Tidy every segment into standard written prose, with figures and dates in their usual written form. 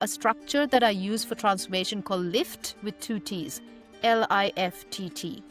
a structure that I use for transformation called LIFTT with 2 T's, LIFTT.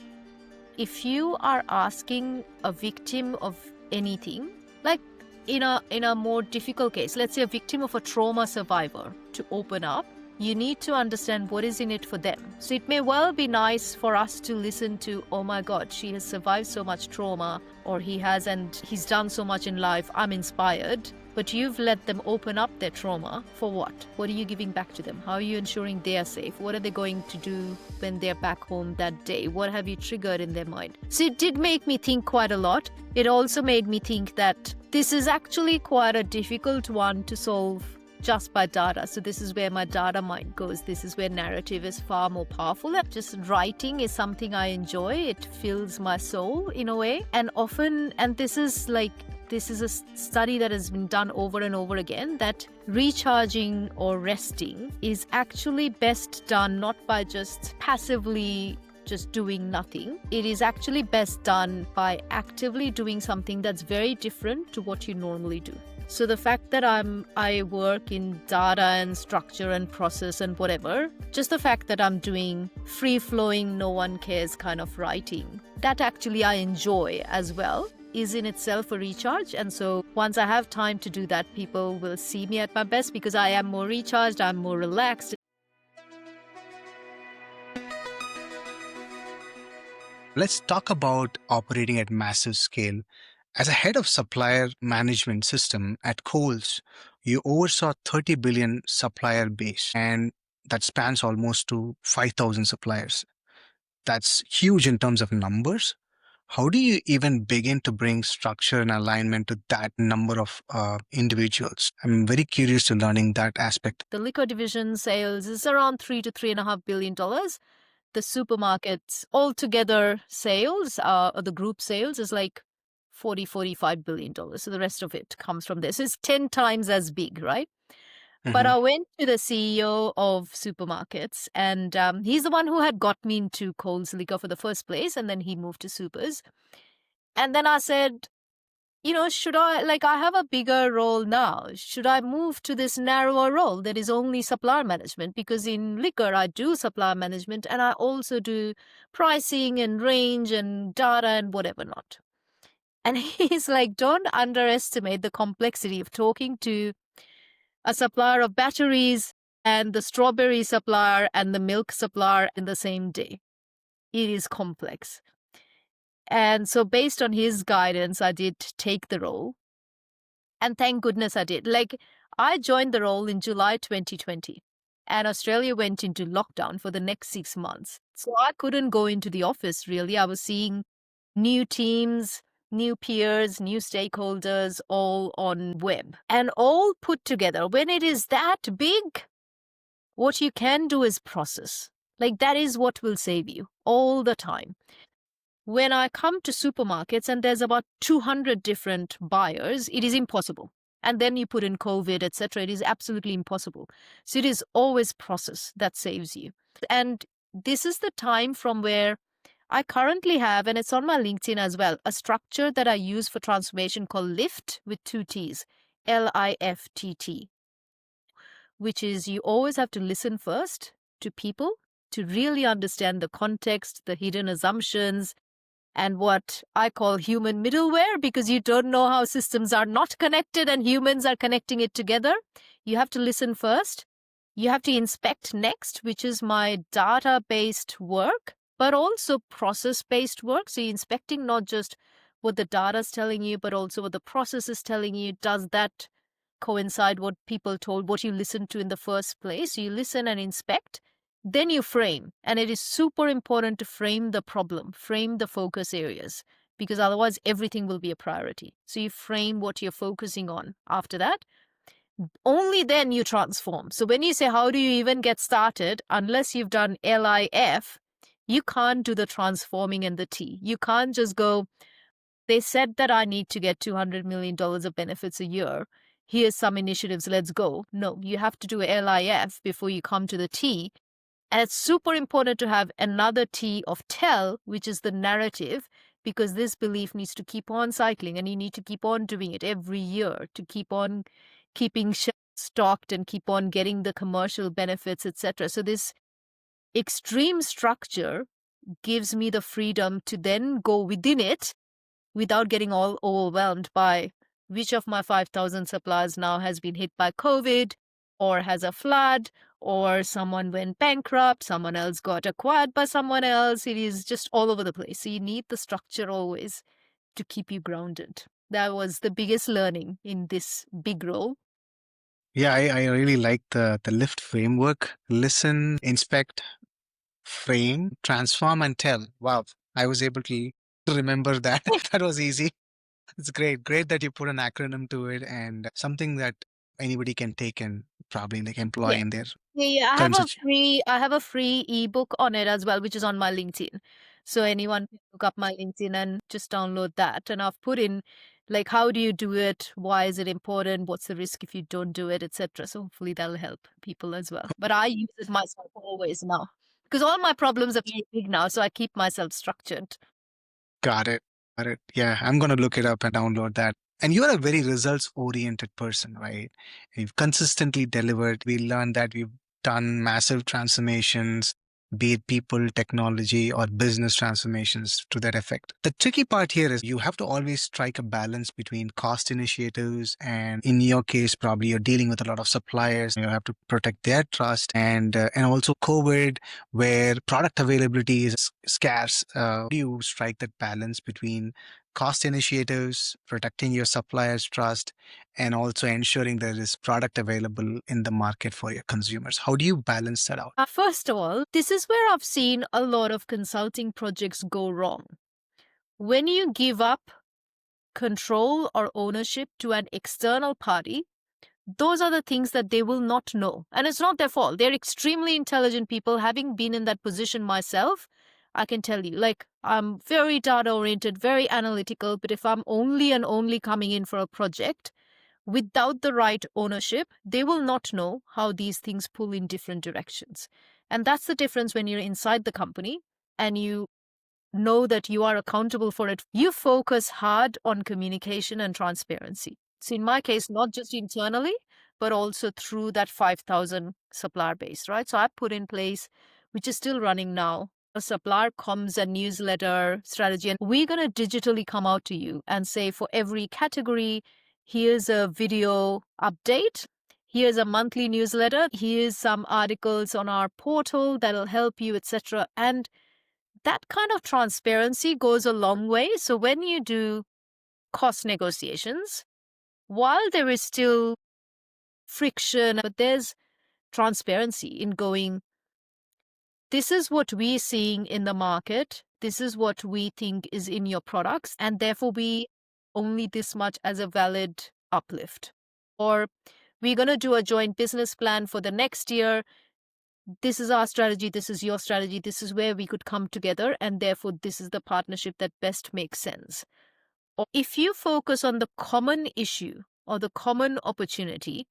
If you are asking a victim of anything, like in a more difficult case, let's say a victim of a trauma survivor, to open up, you need to understand what is in it for them. So it may well be nice for us to listen to, oh my God, she has survived so much trauma, or he has, and he's done so much in life, I'm inspired. But you've let them open up their trauma for what? What are you giving back to them? How are you ensuring they are safe? What are they going to do when they're back home that day? What have you triggered in their mind? So it did make me think quite a lot. It also made me think that this is actually quite a difficult one to solve just by data. So this is where my data mind goes. This is where narrative is far more powerful. Just writing is something I enjoy. It fills my soul in a way. And often, and this is a study that has been done over and over again, that recharging or resting is actually best done not by just passively just doing nothing. It is actually best done by actively doing something that's very different to what you normally do. So the fact that I work in data and structure and process and whatever, just the fact that I'm doing free-flowing, no one cares kind of writing, that actually I enjoy as well, is in itself a recharge. And so once I have time to do that, people will see me at my best because I am more recharged, I'm more relaxed. Let's talk about operating at massive scale. As a head of supplier management system at Kohl's, you oversaw 30 billion supplier base, and that spans almost to 5,000 suppliers. That's huge in terms of numbers. How do you even begin to bring structure and alignment to that number of individuals? I'm very curious to learning that aspect. The liquor division sales is around $3 to $3.5 billion. The supermarkets altogether sales, the group sales is like $45 billion. So the rest of it comes from this. It's 10 times as big, right? But I went to the CEO of supermarkets, and he's the one who had got me into Kohl's Liquor for the first place, and then he moved to Supers. And then I said, should I have a bigger role now? Should I move to this narrower role that is only supplier management? Because in liquor, I do supplier management, and I also do pricing and range and data and whatever not. And he's like, don't underestimate the complexity of talking to a supplier of batteries and the strawberry supplier and the milk supplier in the same day. It is complex. And so based on his guidance, I did take the role. And thank goodness I did. I joined the role in July 2020. And Australia went into lockdown for the next 6 months. So I couldn't go into the office, really. I was seeing new teams, new peers, new stakeholders, all on web. And all put together, when it is that big, what you can do is process. That is what will save you all the time. When I come to supermarkets and there's about 200 different buyers, it is impossible. And then you put in COVID, etc. It is absolutely impossible. So it is always process that saves you. And this is the time from where I currently have, and it's on my LinkedIn as well, a structure that I use for transformation called LIFTT with 2 T's, LIFTT, which is you always have to listen first to people to really understand the context, the hidden assumptions, and what I call human middleware, because you don't know how systems are not connected and humans are connecting it together. You have to listen first. You have to inspect next, which is my data-based work, but also process-based work. So you're inspecting not just what the data is telling you, but also what the process is telling you. Does that coincide what people told, what you listened to in the first place? So you listen and inspect. Then you frame. And it is super important to frame the problem, frame the focus areas, because otherwise everything will be a priority. So you frame what you're focusing on. After that, only then you transform. So when you say, how do you even get started? Unless you've done LIF, you can't do the transforming and the T. You can't just go, they said that I need to get $200 million of benefits a year. Here's some initiatives, let's go. No, you have to do LIF before you come to the T. And it's super important to have another T of tell, which is the narrative, because this belief needs to keep on cycling and you need to keep on doing it every year to keep on keeping shelves stocked and keep on getting the commercial benefits, etc. So this extreme structure gives me the freedom to then go within it without getting all overwhelmed by which of my 5,000 suppliers now has been hit by COVID or has a flood or someone went bankrupt, someone else got acquired by someone else. It is just all over the place. So you need the structure always to keep you grounded. That was the biggest learning in this big role. Yeah, I really like the lift framework. Listen, inspect, frame, transform, and tell. Wow, I was able to remember that. That was easy. It's great. Great that you put an acronym to it and something that anybody can take and probably like employ Yeah. in their Yeah, yeah. current situation. I have a free ebook on it as well, which is on my LinkedIn. So anyone can look up my LinkedIn and just download that. And I've put in like how do you do it? Why is it important? What's the risk if you don't do it, etc. So hopefully that'll help people as well. But I use it myself always now. Because all my problems are very big now, so I keep myself structured. Got it. Got it. Yeah, I'm going to look it up and download that. And you're a very results oriented person, right? You've consistently delivered. We learned that we've done massive transformations, be it people, technology, or business transformations to that effect. The tricky part here is you have to always strike a balance between cost initiatives and, in your case, probably you're dealing with a lot of suppliers. You have to protect their trust and also COVID, where product availability is scarce. Do you strike that balance between cost initiatives, protecting your suppliers' trust, and also ensuring there is product available in the market for your consumers? How do you balance that out? First of all, this is where I've seen a lot of consulting projects go wrong. When you give up control or ownership to an external party, those are the things that they will not know. And it's not their fault. They're extremely intelligent people. Having been in that position myself, I can tell you, like, I'm very data oriented, very analytical, but if I'm only and only coming in for a project without the right ownership, they will not know how these things pull in different directions. And that's the difference when you're inside the company and you know that you are accountable for it. You focus hard on communication and transparency. So, in my case, not just internally, but also through that 5,000 supplier base, right? So, I put in place, which is still running now, a supplier comms and newsletter strategy. And we're going to digitally come out to you and say, for every category, here's a video update. Here's a monthly newsletter. Here's some articles on our portal that'll help you, etc. And that kind of transparency goes a long way. So when you do cost negotiations, while there is still friction, but there's transparency in going, this is what we're seeing in the market. This is what we think is in your products. And therefore, we only this much as a valid uplift. Or we're going to do a joint business plan for the next year. This is our strategy, this is your strategy, this is where we could come together, and therefore this is the partnership that best makes sense. Or if you focus on the common issue or the common opportunity,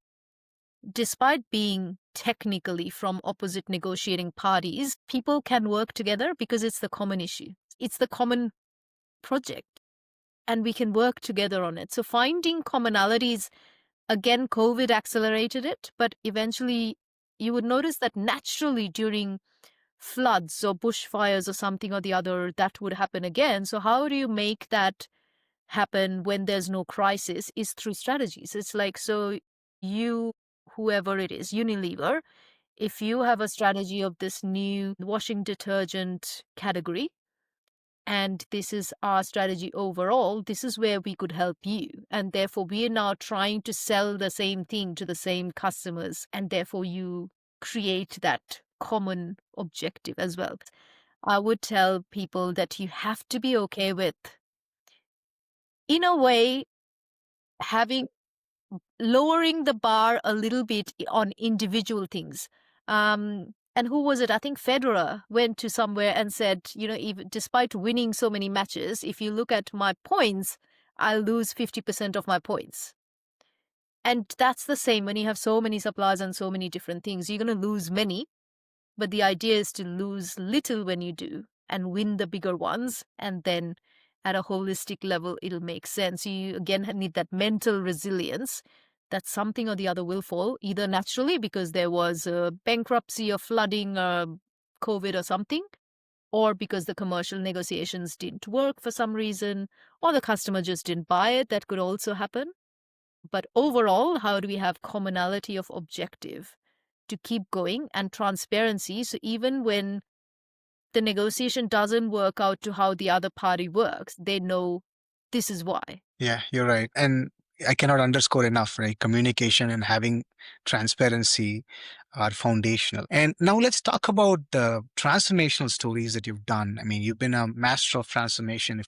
despite being technically from opposite negotiating parties, people can work together because it's the common issue. It's the common project, and we can work together on it. So finding commonalities, again, COVID accelerated it, but eventually you would notice that naturally during floods or bushfires or something or the other, that would happen again. So, how do you make that happen when there's no crisis? Is through strategies. It's like, so you, whoever it is, Unilever, if you have a strategy of this new washing detergent category, and this is our strategy overall, this is where we could help you. And therefore, we are now trying to sell the same thing to the same customers. And therefore, you create that common objective as well. I would tell people that you have to be okay with, in a way, having lowering the bar a little bit on individual things. And who was it? I think Federer went to somewhere and said, even despite winning so many matches, if you look at my points, I'll lose 50% of my points. And that's the same when you have so many suppliers and so many different things. You're going to lose many, but the idea is to lose little when you do and win the bigger ones. And then at a holistic level, it'll make sense. You again need that mental resilience that something or the other will fall, either naturally because there was a bankruptcy or flooding or COVID or something, or because the commercial negotiations didn't work for some reason, or the customer just didn't buy it. That could also happen. But overall, how do we have commonality of objective to keep going and transparency? So even when the negotiation doesn't work out to how the other party works, they know this is why. Yeah, you're right. And I cannot underscore enough, right? Communication and having transparency are foundational. And now let's talk about the transformational stories that you've done. I mean, you've been a master of transformation,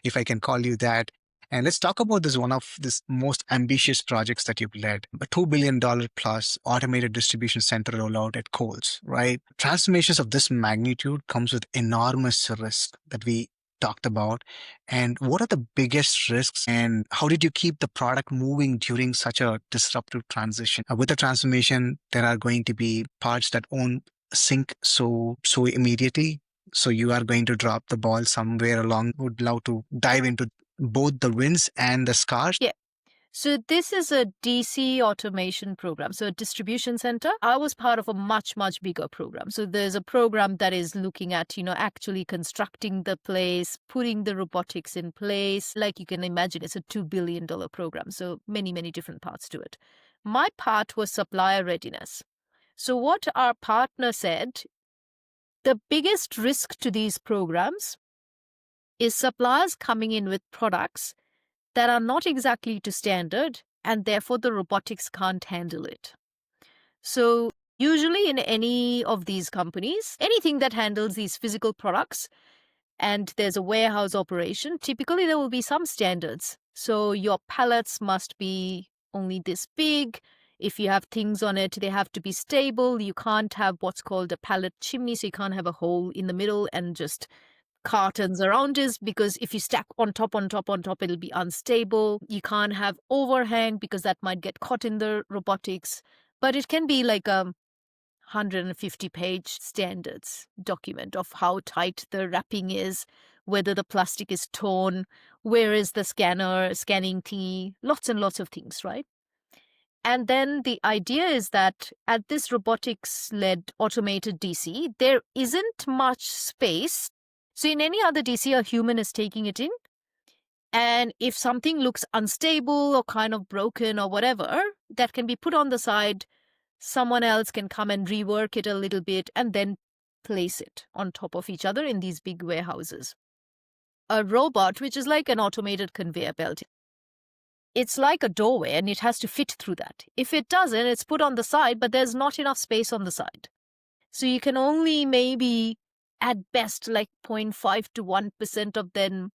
if I can call you that. And let's talk about this one of this most ambitious projects that you've led, a $2 billion plus automated distribution center rollout at Kohl's, right? Transformations of this magnitude comes with enormous risk that we talked about. And what are the biggest risks, and how did you keep the product moving during such a disruptive transition? With the transformation, there are going to be parts that won't sync so immediately. So you are going to drop the ball somewhere along. Would love to dive into both the wins and the scars. Yeah. So this is a DC automation program, so a distribution center. I was part of a much, much bigger program. So there's a program that is looking at, actually constructing the place, putting the robotics in place. Like you can imagine, it's a $2 billion program. So many, many different parts to it. My part was supplier readiness. So what our partner said, the biggest risk to these programs is suppliers coming in with products that are not exactly to standard, and therefore the robotics can't handle it. So usually in any of these companies, anything that handles these physical products and there's a warehouse operation, typically there will be some standards. So your pallets must be only this big. If you have things on it, they have to be stable. You can't have what's called a pallet chimney, so you can't have a hole in the middle and just cartons around it, because if you stack on top, it'll be unstable. You can't have overhang because that might get caught in the robotics. But it can be like a 150-page standards document of how tight the wrapping is, whether the plastic is torn, where is the scanning key, lots and lots of things, right? And then the idea is that at this robotics-led automated DC, there isn't much space. So in any other DC, a human is taking it in. And if something looks unstable or kind of broken or whatever, that can be put on the side. Someone else can come and rework it a little bit and then place it on top of each other in these big warehouses. A robot, which is like an automated conveyor belt, it's like a doorway and it has to fit through that. If it doesn't, it's put on the side, but there's not enough space on the side. So you can only maybe at best like 0.5 to 1% of them,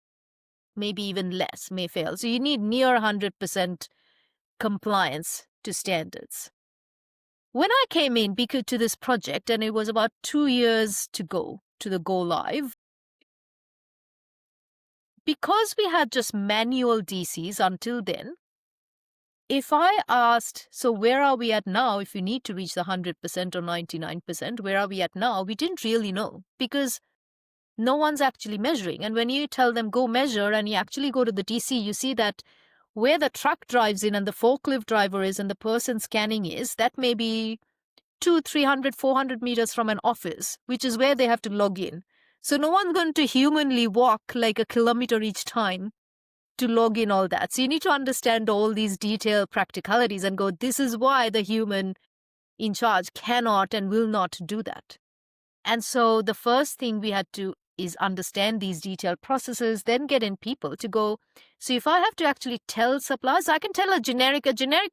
maybe even less, may fail. So you need near 100% compliance to standards. When I came in to this project, and it was about 2 years to go to the go live, because we had just manual DCs until then, if I asked, so where are we at now if you need to reach the 100% or 99%, where are we at now? We didn't really know because no one's actually measuring. And when you tell them go measure and you actually go to the DC, you see that where the truck drives in and the forklift driver is and the person scanning is, that may be 200, 300, 400 meters from an office, which is where they have to log in. So no one's going to humanly walk like a kilometer each time to log in all that. So you need to understand all these detailed practicalities and go, this is why the human in charge cannot and will not do that. And so the first thing we had to is understand these detailed processes, then get in people to go. So if I have to actually tell suppliers, I can tell a generic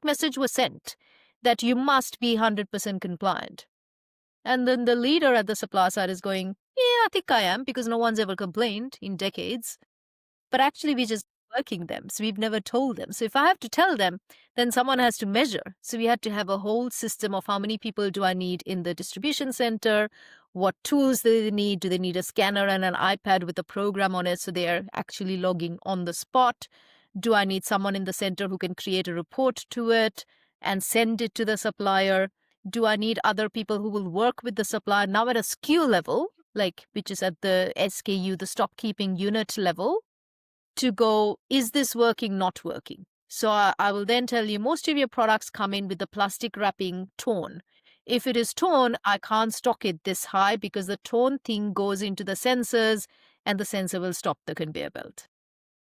message was sent that you must be 100% compliant. And then the leader at the supplier side is going, yeah, I think I am, because no one's ever complained in decades. But actually, we just working them. So we've never told them. So if I have to tell them, then someone has to measure. So we had to have a whole system of how many people do I need in the distribution center? What tools do they need? Do they need a scanner and an iPad with a program on it so they are actually logging on the spot? Do I need someone in the center who can create a report to it and send it to the supplier? Do I need other people who will work with the supplier now at a SKU level, like which is at the SKU, the stock keeping unit level, to go, is this working, not working? So I will then tell you most of your products come in with the plastic wrapping torn. If it is torn, I can't stock it this high because the torn thing goes into the sensors and the sensor will stop the conveyor belt.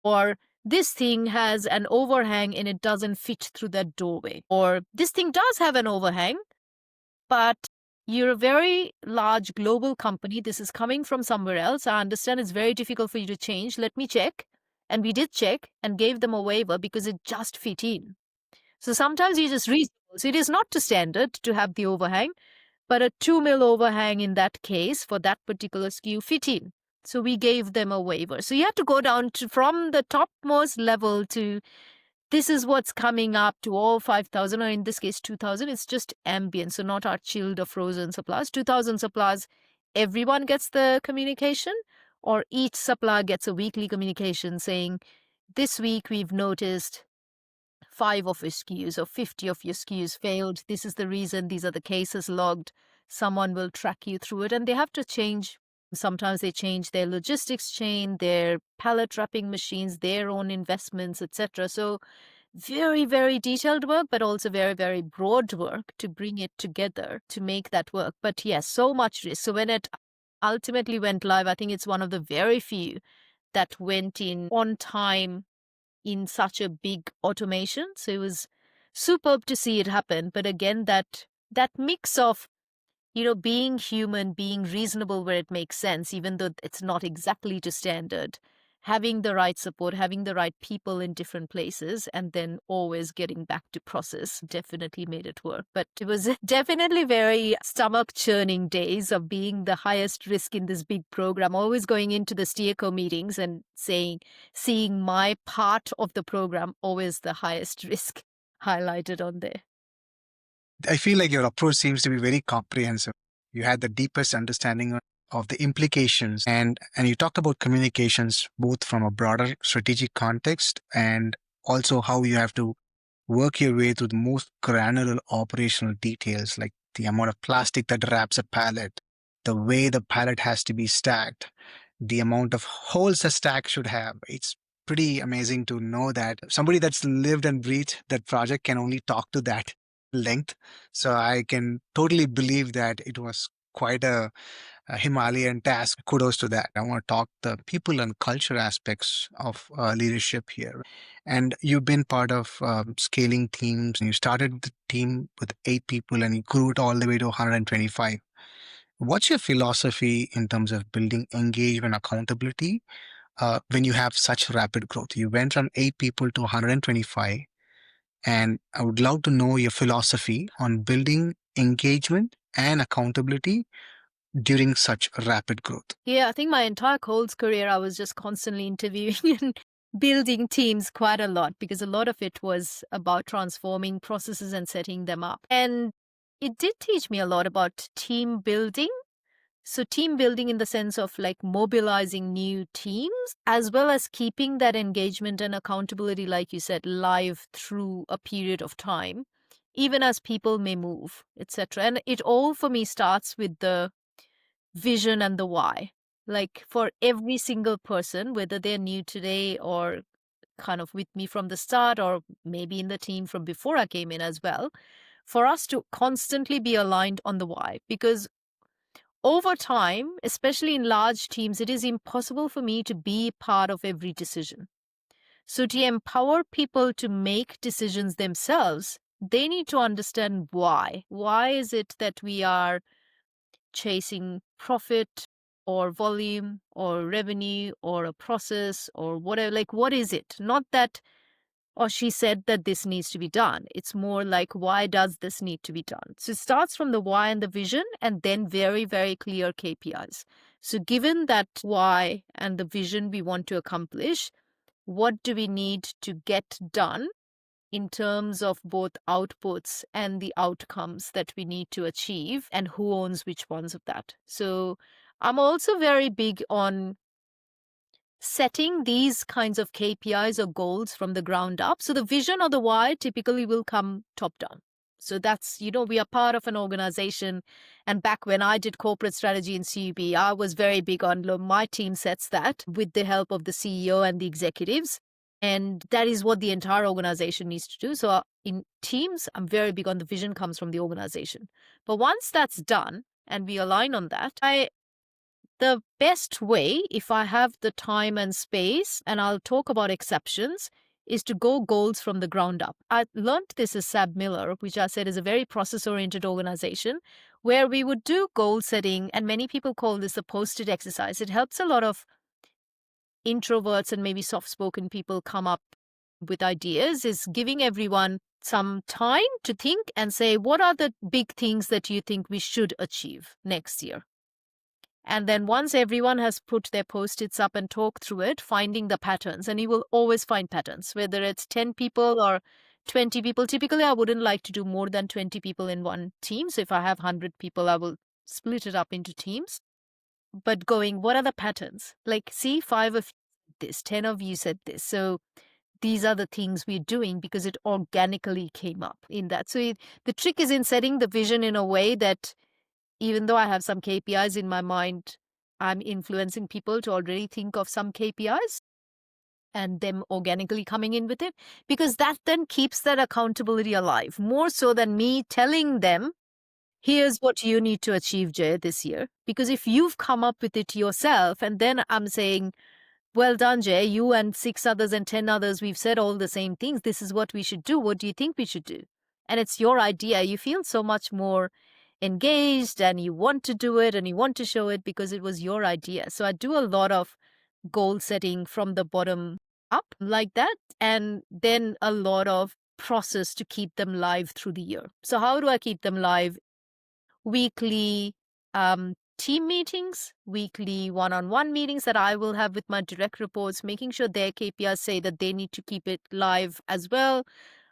Or this thing has an overhang and it doesn't fit through that doorway. Or this thing does have an overhang, but you're a very large global company. This is coming from somewhere else. I understand it's very difficult for you to change. Let me check. And we did check and gave them a waiver because it just fit in. So sometimes you just reasonable. So it is not to standard to have the overhang, but a 2 mil overhang in that case for that particular SKU fit in. So we gave them a waiver. So you have to go down to from the topmost level to this is what's coming up to all 5,000, or in this case 2,000. It's just ambient, so not our chilled or frozen suppliers. 2,000 suppliers, everyone gets the communication, or each supplier gets a weekly communication saying, this week we've noticed 5 of your SKUs or 50 of your SKUs failed. This is the reason. These are the cases logged. Someone will track you through it, and they have to change. Sometimes they change their logistics chain, their pallet wrapping machines, their own investments, etc. So very, very detailed work, but also very, very broad work to bring it together to make that work. But yes, so much risk. So when it ultimately went live, I think it's one of the very few that went in on time in such a big automation. So it was superb to see it happen. But again, that mix of being human, being reasonable where it makes sense, even though it's not exactly to standard, having the right support, having the right people in different places, and then always getting back to process definitely made it work. But it was definitely very stomach churning days of being the highest risk in this big program, always going into the steerco meetings and seeing my part of the program always the highest risk highlighted on there. I feel like your approach seems to be very comprehensive. You had the deepest understanding of the implications, and you talked about communications both from a broader strategic context and also how you have to work your way through the most granular operational details, like the amount of plastic that wraps a pallet, the way the pallet has to be stacked, the amount of holes a stack should have. It's pretty amazing to know that somebody that's lived and breathed that project can only talk to that length. So I can totally believe that it was quite a Himalayan task. Kudos to that. I want to talk the people and culture aspects of leadership here. And you've been part of scaling teams. And you started the team with 8 people and you grew it all the way to 125. What's your philosophy in terms of building engagement, accountability when you have such rapid growth? You went from 8 people to 125. And I would love to know your philosophy on building engagement and accountability during such rapid growth. Yeah, I think my entire Coles career, I was just constantly interviewing and building teams quite a lot because a lot of it was about transforming processes and setting them up. And it did teach me a lot about team building. So, team building in the sense of like mobilizing new teams, as well as keeping that engagement and accountability, like you said, live through a period of time, even as people may move, etc. And it all for me starts with the vision and the why. Like for every single person, whether they're new today or kind of with me from the start or maybe in the team from before I came in as well, for us to constantly be aligned on the why. Because over time, especially in large teams, it is impossible for me to be part of every decision. So to empower people to make decisions themselves, they need to understand why. Why is it that we are chasing profit or volume or revenue or a process or whatever? Like, what is it? Not that, or she said that this needs to be done. It's more like, why does this need to be done? So it starts from the why and the vision, and then very, very clear KPIs. So given that why and the vision we want to accomplish, what do we need to get done in terms of both outputs and the outcomes that we need to achieve, and who owns which ones of that? So I'm also very big on setting these kinds of KPIs or goals from the ground up. So the vision or the why typically will come top down. So that's, we are part of an organization. And back when I did corporate strategy in CUB, I was very big on, look, my team sets that with the help of the CEO and the executives. And that is what the entire organization needs to do. So in teams, I'm very big on the vision comes from the organization. But once that's done and we align on that, the best way, if I have the time and space, and I'll talk about exceptions, is to go goals from the ground up. I learned this as Sab Miller, which I said is a very process-oriented organization, where we would do goal setting, and many people call this a post-it exercise. It helps a lot of introverts and maybe soft-spoken people come up with ideas, is giving everyone some time to think and say, what are the big things that you think we should achieve next year? And then once everyone has put their post-its up and talked through it, finding the patterns, and you will always find patterns, whether it's 10 people or 20 people. Typically, I wouldn't like to do more than 20 people in one team. So if I have 100 people, I will split it up into teams. But going, what are the patterns? Like, see, 5 of you said this, 10 of you said this. So these are the things we're doing because it organically came up in that. So the trick is in setting the vision in a way that even though I have some KPIs in my mind, I'm influencing people to already think of some KPIs and them organically coming in with it, because that then keeps that accountability alive, more so than me telling them, here's what you need to achieve, Jay, this year. Because if you've come up with it yourself, and then I'm saying, well done, Jay, you and 6 others and 10 others, we've said all the same things. This is what we should do. What do you think we should do? And it's your idea. You feel so much more engaged and you want to do it and you want to show it because it was your idea. So I do a lot of goal setting from the bottom up like that, and then a lot of process to keep them live through the year. So how do I keep them live? Weekly team meetings, weekly one-on-one meetings that I will have with my direct reports, making sure their KPIs say that they need to keep it live as well.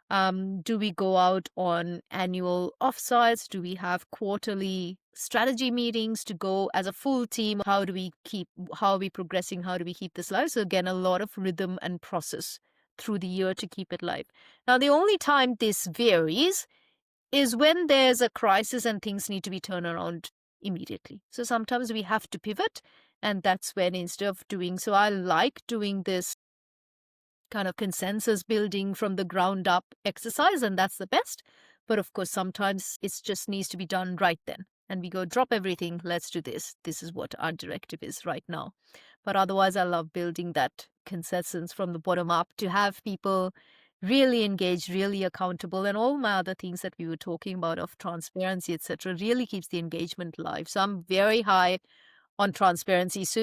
Do we go out on annual offsites? Do we have quarterly strategy meetings to go as a full team? How are we progressing? How do we keep this live? So again, a lot of rhythm and process through the year to keep it live. Now, the only time this varies is when there's a crisis and things need to be turned around immediately. So sometimes we have to pivot, and that's when instead of doing, so I like doing this kind of consensus building from the ground up exercise, and that's the best. But of course, sometimes it just needs to be done right then. And we go, drop everything, let's do this. This is what our directive is right now. But otherwise, I love building that consensus from the bottom up to have people really engaged, really accountable, and all my other things that we were talking about of transparency, etc., really keeps the engagement live. So I'm very high on transparency. So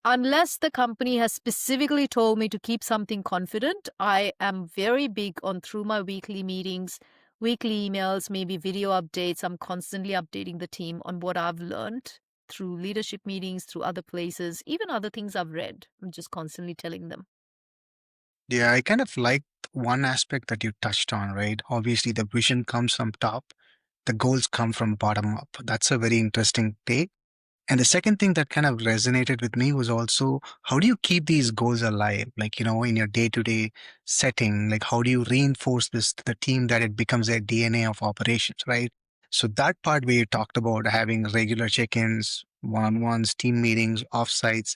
unless the company has specifically told me to keep something confident, I am very big on, through my weekly meetings, weekly emails, maybe video updates. I'm constantly updating the team on what I've learned through leadership meetings, through other places, even other things I've read. I'm just constantly telling them. Yeah, I kind of like one aspect that you touched on, right? Obviously, the vision comes from top, the goals come from bottom up. That's a very interesting take. And the second thing that kind of resonated with me was also how do you keep these goals alive? Like, in your day to day setting, like how do you reinforce this to the team that it becomes a DNA of operations, right? So that part where you talked about having regular check ins, one on ones, team meetings, offsites,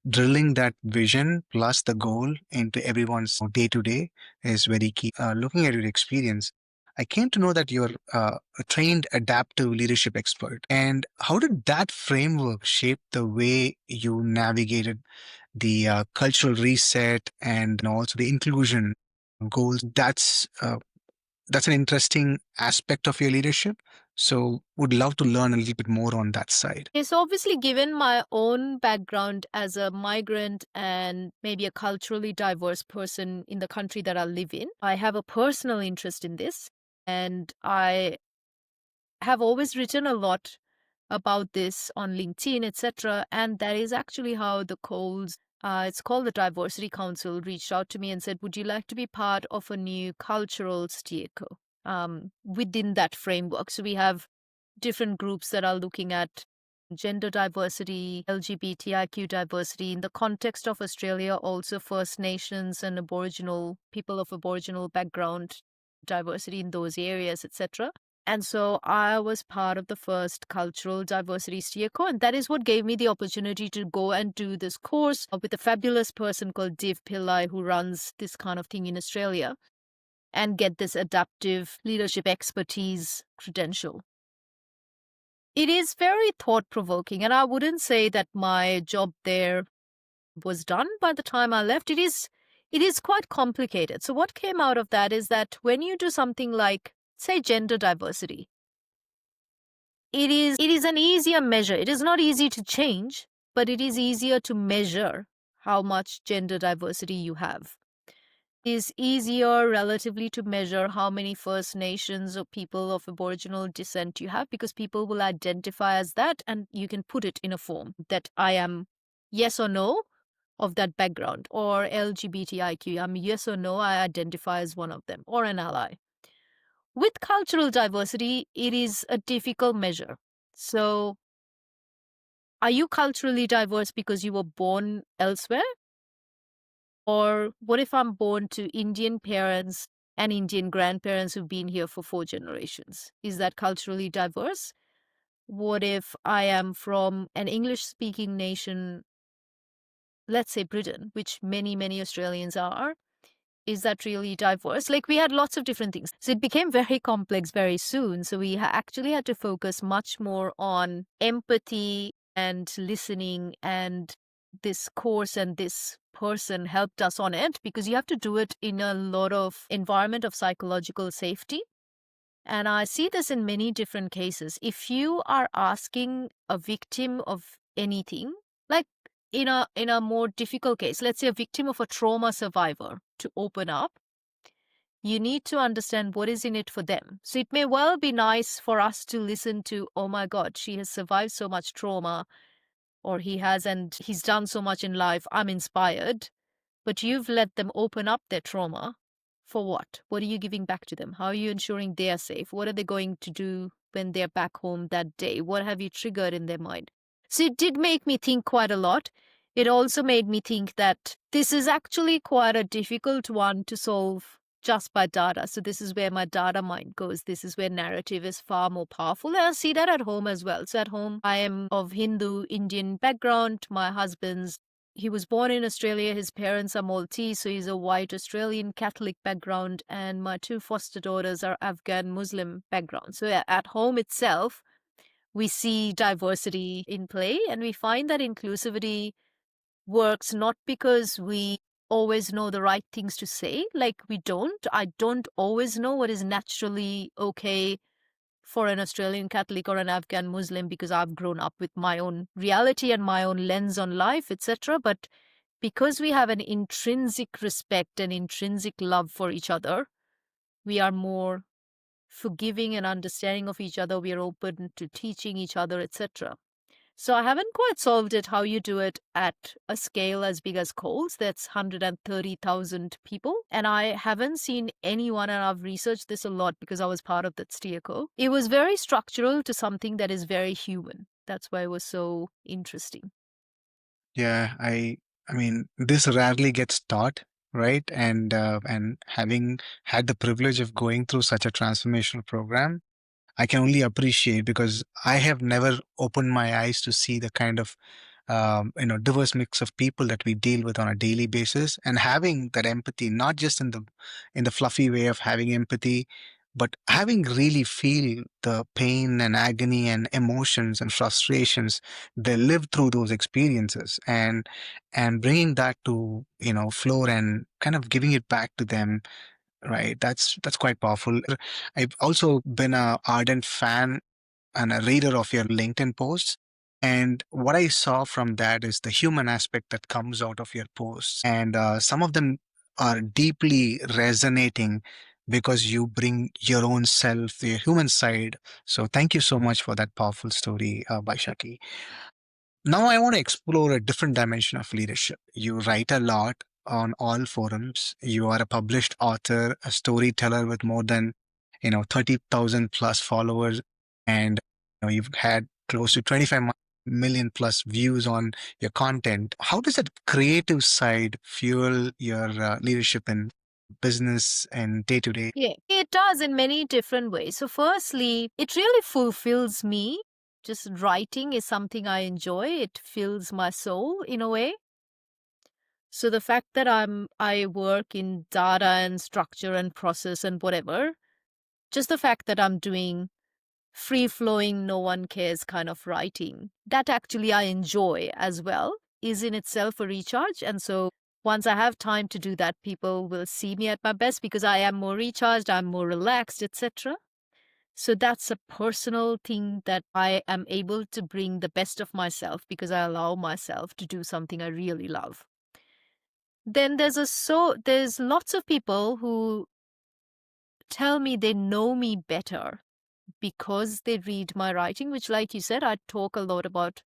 drilling that vision plus the goal into everyone's day to day is very key. Looking at your experience, I came to know that you're a trained adaptive leadership expert. And how did that framework shape the way you navigated the cultural reset and also the inclusion goals? That's an interesting aspect of your leadership. So would love to learn a little bit more on that side. Yes, obviously, given my own background as a migrant and maybe a culturally diverse person in the country that I live in, I have a personal interest in this. And I have always written a lot about this on LinkedIn, etc. And that is actually how the Coles, it's called the Diversity Council, reached out to me and said, would you like to be part of a new cultural steerco within that framework? So we have different groups that are looking at gender diversity, LGBTIQ diversity in the context of Australia, also First Nations and Aboriginal people of Aboriginal background, diversity in those areas, etc. And so I was part of the first cultural diversity steerco, and that is what gave me the opportunity to go and do this course with a fabulous person called Div Pillai, who runs this kind of thing in Australia, and get this adaptive leadership expertise credential. It is very thought provoking, and I wouldn't say that my job there was done by the time I left. It is quite complicated. So what came out of that is that when you do something like, say, gender diversity, it is an easier measure. It is not easy to change, but it is easier to measure how much gender diversity you have. It is easier relatively to measure how many First Nations or people of Aboriginal descent you have, because people will identify as that and you can put it in a form that I am yes or no of that background, or LGBTIQ, I'm yes or no, I identify as one of them, or an ally. With cultural diversity, it is a difficult measure. So, are you culturally diverse because you were born elsewhere? Or what if I'm born to Indian parents and Indian grandparents who've been here for 4 generations? Is that culturally diverse? What if I am from an English speaking nation, let's say Britain, which many, many Australians are? Is that really diverse? Like, we had lots of different things. So it became very complex very soon. So we actually had to focus much more on empathy and listening. And this course and this person helped us on it, because you have to do it in a lot of environment of psychological safety. And I see this in many different cases. If you are asking a victim of anything, like in a more difficult case, let's say a victim of a trauma survivor, to open up, you need to understand what is in it for them. So it may well be nice for us to listen to, oh my God, she has survived so much trauma, or he has, and he's done so much in life, I'm inspired. But you've let them open up their trauma. For what? What are you giving back to them? How are you ensuring they are safe? What are they going to do when they're back home that day? What have you triggered in their mind? So it did make me think quite a lot. It also made me think that this is actually quite a difficult one to solve just by data. So this is where my data mind goes. This is where narrative is far more powerful. And I see that at home as well. So at home, I am of Hindu Indian background. My husband's He was born in Australia. His parents are Maltese, so he's a white Australian Catholic background. And my two foster daughters are Afghan Muslim background. So at home itself, we see diversity in play, and we find that inclusivity works not because we always know the right things to say. Like, I don't always know what is naturally okay for an Australian Catholic or an Afghan Muslim, because I've grown up with my own reality and my own lens on life, etc. But because we have an intrinsic respect and intrinsic love for each other, we are more forgiving and understanding of each other. We are open to teaching each other, etc. So I haven't quite solved it how you do it at a scale as big as Coles. That's 130,000 people. And I haven't seen anyone, and I've researched this a lot because I was part of that steerco. It was very structural to something that is very human. That's why it was so interesting. Yeah, I mean, this rarely gets taught, right? And having had the privilege of going through such a transformational program, I can only appreciate, because I have never opened my eyes to see the kind of diverse mix of people that we deal with on a daily basis, and having that empathy, not just in the fluffy way of having empathy, but having really feel the pain and agony and emotions and frustrations they live through those experiences, and bringing that to floor and kind of giving it back to them. Right, that's quite powerful. I've also been a ardent fan and a reader of your LinkedIn posts. And what I saw from that is the human aspect that comes out of your posts. And some of them are deeply resonating because you bring your own self, your human side. So thank you so much for that powerful story, Baishaki. Now I want to explore a different dimension of leadership. You write a lot on all forums. You are a published author, a storyteller with more than 30,000 plus followers, and you've had close to 25 million plus views on your content. How does that creative side fuel your leadership in? business and day to day? Yeah, it does in many different ways. So, firstly, it really fulfills me. Just writing is something I enjoy. It fills my soul in a way. So the fact that I work in data and structure and process and whatever, just the fact that I'm doing free flowing, no one cares kind of writing, that actually I enjoy as well, is in itself a recharge. And so once I have time to do that, people will see me at my best because I am more recharged, I'm more relaxed, etc. So that's a personal thing that I am able to bring the best of myself because I allow myself to do something I really love. Then there's lots of people who tell me they know me better because they read my writing, which, like you said, I talk a lot about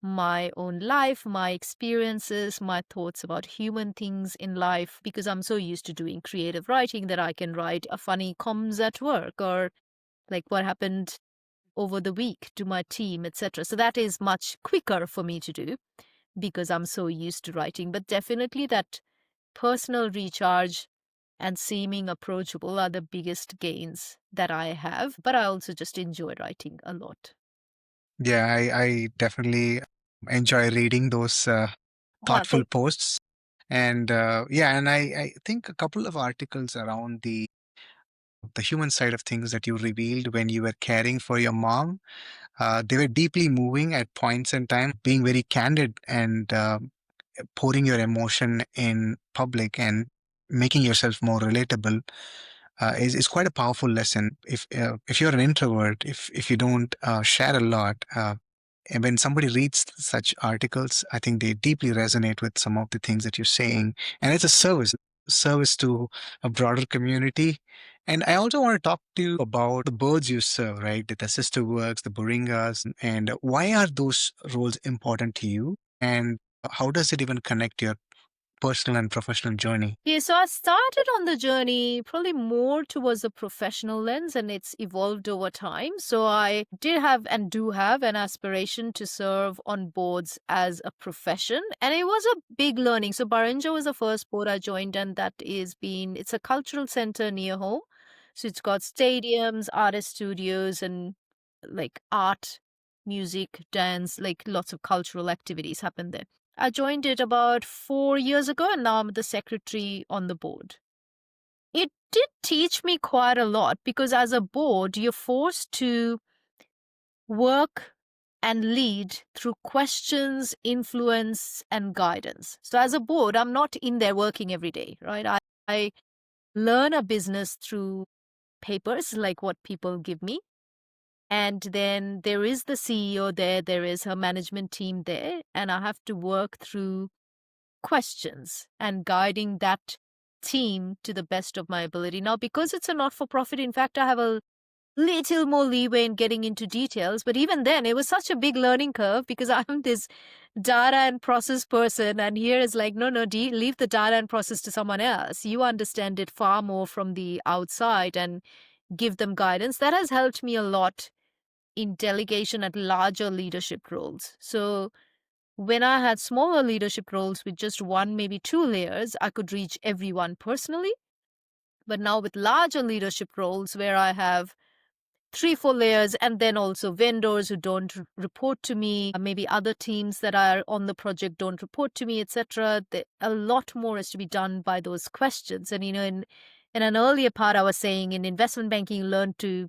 my own life, my experiences, my thoughts about human things in life, because I'm so used to doing creative writing that I can write a funny comms at work or like what happened over the week to my team, etc. So that is much quicker for me to do because I'm so used to writing. But definitely that personal recharge and seeming approachable are the biggest gains that I have. But I also just enjoy writing a lot. Yeah, I definitely enjoy reading those Ah, thoughtful posts. And yeah, and I think a couple of articles around the human side of things that you revealed when you were caring for your mom, they were deeply moving at points in time, being very candid and pouring your emotion in public and making yourself more relatable is quite a powerful lesson. If you're an introvert, if you don't share a lot, and when somebody reads such articles, I think they deeply resonate with some of the things that you're saying, and it's a service to a broader community. And I also want to talk to you about the birds you serve, right? The sister works, the Boringas, and why are those roles important to you? And how does it even connect your personal and professional journey? yeah, so I started on the journey probably more towards a professional lens and it's evolved over time. So I did have and do have an aspiration to serve on boards as a profession. And it was a big learning. So Barinja was the first board I joined, and it's a cultural center near home. So it's got stadiums, artist studios, and like art, music, dance, like lots of cultural activities happen there. I joined it about 4 years ago, and now I'm the secretary on the board. It did teach me quite a lot because, as a board, you're forced to work and lead through questions, influence, and guidance. So, as a board, I'm not in there working every day, right? I learn a business through papers like what people give me. And then there is the CEO there is her management team there, and I have to work through questions and guiding that team to the best of my ability. Now, because it's a not for profit, in fact, I have a little more leeway in getting into details. But even then, it was such a big learning curve because I'm this data and process person. And here is like, no, no, leave the data and process to someone else. You understand it far more from the outside and give them guidance. That has helped me a lot in delegation at larger leadership roles. So, when I had smaller leadership roles with just one, maybe two layers, I could reach everyone personally. But now with larger leadership roles where I have three, four layers, and then also vendors who don't report to me, maybe other teams that are on the project don't report to me, etc. A lot more is to be done by those questions. And in an earlier part, I was saying in investment banking, you learn to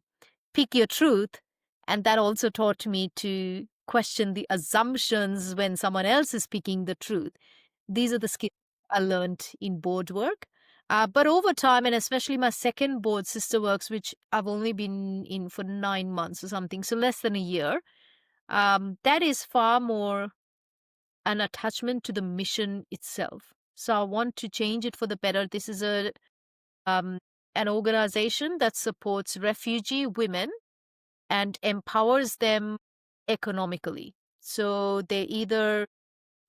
pick your truth. And that also taught me to question the assumptions when someone else is speaking the truth. These are the skills I learned in board work. But over time, and especially my second board, Sister Works, which I've only been in for 9 months or something, so less than a year, that is far more an attachment to the mission itself. So I want to change it for the better. This is um, an organization that supports refugee women and empowers them economically. So they either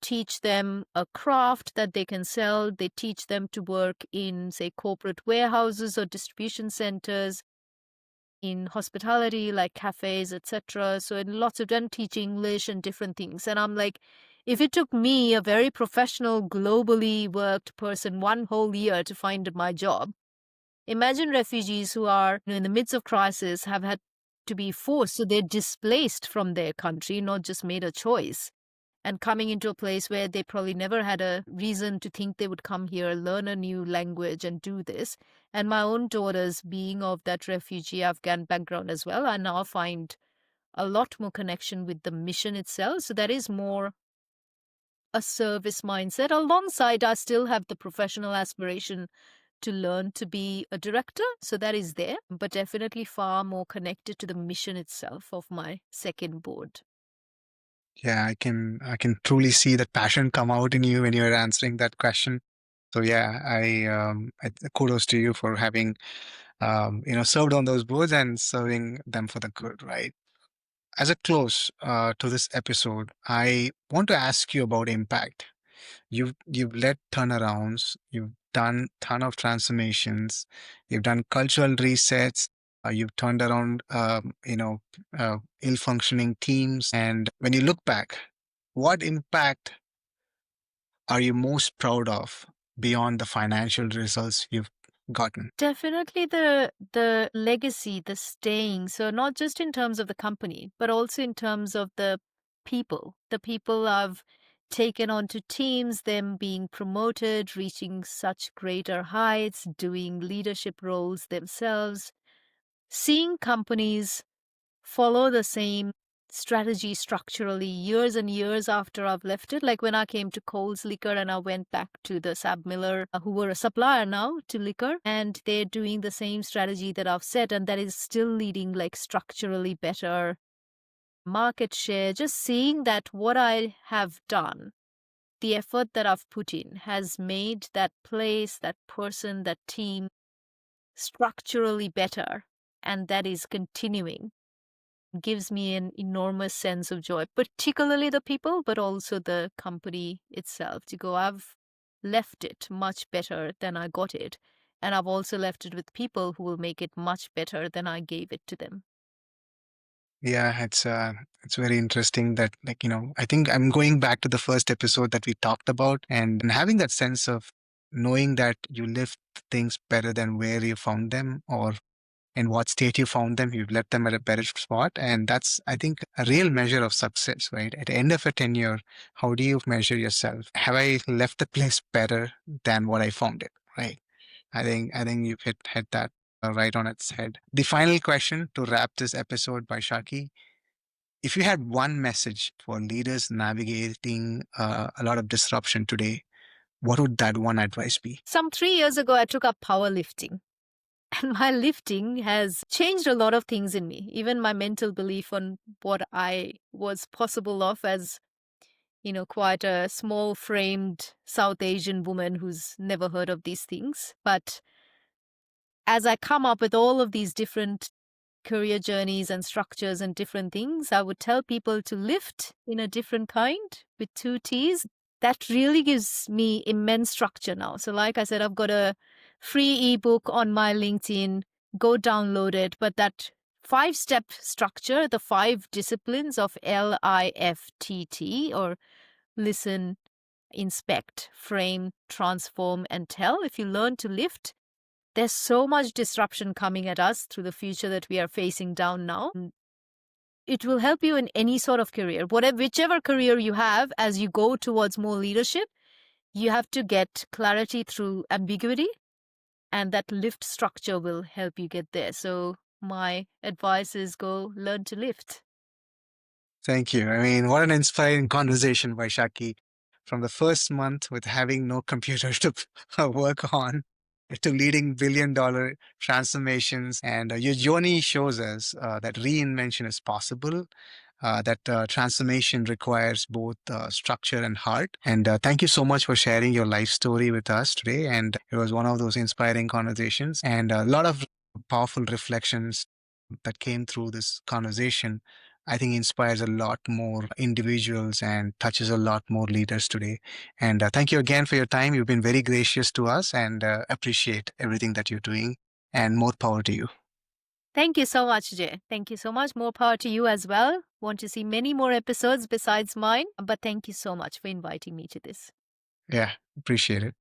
teach them a craft that they can sell, they teach them to work in, say, corporate warehouses or distribution centers, in hospitality like cafes, etc. So in lots of them teach English and different things. And I'm like, If it took me, a very professional, globally worked person, 1 whole year to find my job, imagine refugees who are in the midst of crisis, have had to be forced, so they're displaced from their country, not just made a choice, and coming into a place where they probably never had a reason to think they would come here, learn a new language, and do this. And my own daughters, being of that refugee Afghan background as well, I now find a lot more connection with the mission itself. So that is more a service mindset. Alongside, I still have the professional aspiration to learn to be a director. So that is there, but definitely far more connected to the mission itself of my second board. Yeah, I can truly see that passion come out in you when you're answering that question. So yeah, kudos to you for having served on those boards and serving them for the good, right? As a close to this episode, I want to ask you about impact. You've led turnarounds, you've done ton of transformations, you've done cultural resets, you've turned around ill functioning teams. And when you look back, what impact are you most proud of beyond the financial results you've gotten? Definitely the legacy, the staying. So not just in terms of the company, but also in terms of the people. The people I've taken onto teams, them being promoted, reaching such greater heights, doing leadership roles themselves, seeing companies follow the same strategy structurally years and years after I've left it. Like when I came to Coles Liquor and I went back to the Sab Miller, who were a supplier now to liquor, and they're doing the same strategy that I've set, and that is still leading like structurally better market share. Just seeing that what I have done, the effort that I've put in, has made that place, that person, that team structurally better, and that is continuing, gives me an enormous sense of joy, particularly the people, but also the company itself. To go, I've left it much better than I got it. And I've also left it with people who will make it much better than I gave it to them. Yeah, it's very interesting that, like, I think I'm going back to the first episode that we talked about, and having that sense of knowing that you left things better than where you found them, or in what state you found them, you've left them at a better spot. And that's, I think, a real measure of success, right? At the end of a tenure, how do you measure yourself? Have I left the place better than what I found it, right? I think you've hit that right on its head. The final question to wrap this episode by Shaki: if you had one message for leaders navigating a lot of disruption today, what would that one advice be? Some 3 years ago, I took up powerlifting. And my lifting has changed a lot of things in me, even my mental belief on what I was possible of as, quite a small framed South Asian woman who's never heard of these things. But as I come up with all of these different career journeys and structures and different things, I would tell people to lift in a different kind with 2 T's. That really gives me immense structure now. So, like I said, I've got a free ebook on my LinkedIn. Go download it. But that 5-step structure, the 5 disciplines of LIFTT, or listen, inspect, frame, transform, and tell. If you learn to lift, there's so much disruption coming at us through the future that we are facing down now. It will help you in any sort of career, whichever career you have. As you go towards more leadership, you have to get clarity through ambiguity, and that lift structure will help you get there. So my advice is go learn to lift. Thank you. I mean, what an inspiring conversation, Vaishaki. From the first month with having no computer to work on, to leading billion-dollar transformations. And your journey shows us that reinvention is possible, that transformation requires both structure and heart. And thank you so much for sharing your life story with us today. And it was one of those inspiring conversations and a lot of powerful reflections that came through this conversation. I think inspires a lot more individuals and touches a lot more leaders today. And thank you again for your time. You've been very gracious to us and appreciate everything that you're doing. And more power to you. Thank you so much, Jay. Thank you so much. More power to you as well. Want to see many more episodes besides mine, but thank you so much for inviting me to this. Yeah, appreciate it.